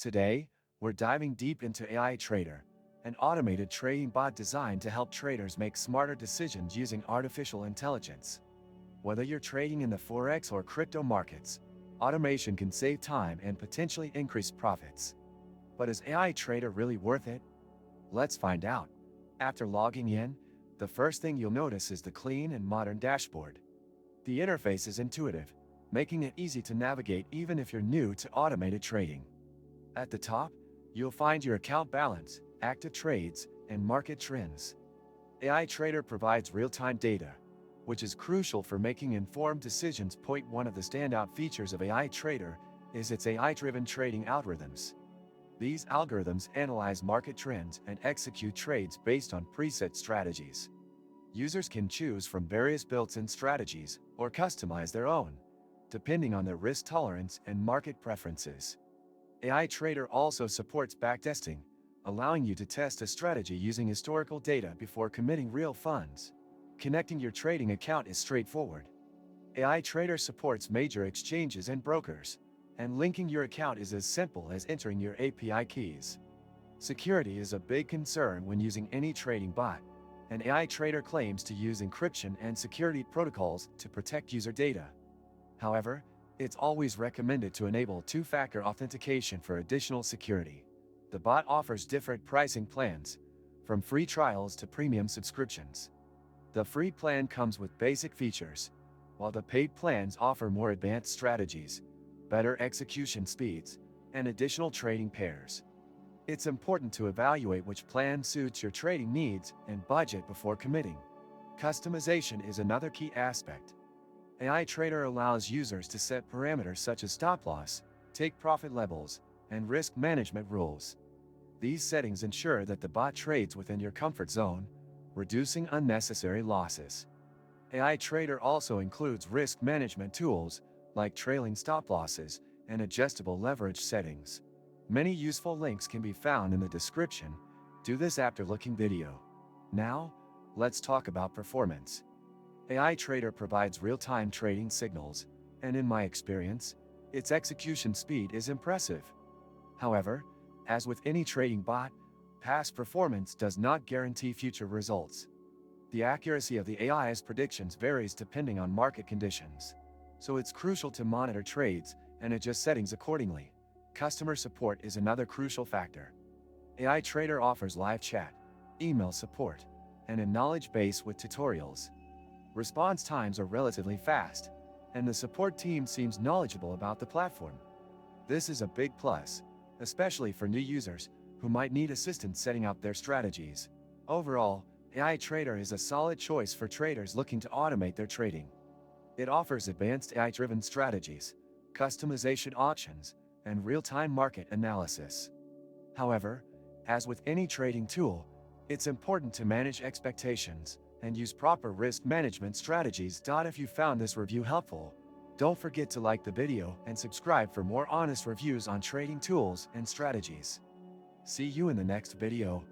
Today, we're diving deep into AI Trader, an automated trading bot designed to help traders make smarter decisions using artificial intelligence. Whether you're trading in the forex or crypto markets, automation can save time and potentially increase profits. But is AI Trader really worth it? Let's find out. After logging in, the first thing you'll notice is the clean and modern dashboard. The interface is intuitive, making it easy to navigate even if you're new to automated trading. At the top, you'll find your account balance, active trades, and market trends. AI Trader provides real-time data, which is crucial for making informed decisions. One of the standout features of AI Trader is its AI-driven trading algorithms. These algorithms analyze market trends and execute trades based on preset strategies. Users can choose from various built-in strategies or customize their own, depending on their risk tolerance and market preferences. AI Trader also supports backtesting, allowing you to test a strategy using historical data before committing real funds. Connecting your trading account is straightforward. AI Trader supports major exchanges and brokers, and linking your account is as simple as entering your API keys. Security is a big concern when using any trading bot, and AI Trader claims to use encryption and security protocols to protect user data. However, it's always recommended to enable two-factor authentication for additional security. The bot offers different pricing plans, from free trials to premium subscriptions. The free plan comes with basic features, while the paid plans offer more advanced strategies, better execution speeds, and additional trading pairs. It's important to evaluate which plan suits your trading needs and budget before committing. Customization is another key aspect. AI Trader allows users to set parameters such as stop loss, take profit levels, and risk management rules. These settings ensure that the bot trades within your comfort zone, reducing unnecessary losses. AI Trader also includes risk management tools like trailing stop losses and adjustable leverage settings. Many useful links can be found in the description. Do this after looking video. Now, let's talk about performance. AI Trader provides real-time trading signals, and in my experience, its execution speed is impressive. However, as with any trading bot, past performance does not guarantee future results. The accuracy of the AI's predictions varies depending on market conditions, so it's crucial to monitor trades and adjust settings accordingly. Customer support is another crucial factor. AI Trader offers live chat, email support, and a knowledge base with tutorials. Response times are relatively fast, and the support team seems knowledgeable about the platform. This is a big plus, especially for new users who might need assistance setting up their strategies. Overall, AI Trader is a solid choice for traders looking to automate their trading. It offers advanced AI-driven strategies, customization options, and real-time market analysis. However, as with any trading tool, it's important to manage expectations and use proper risk management strategies. If you found this review helpful, don't forget to like the video and subscribe for more honest reviews on trading tools and strategies. See you in the next video.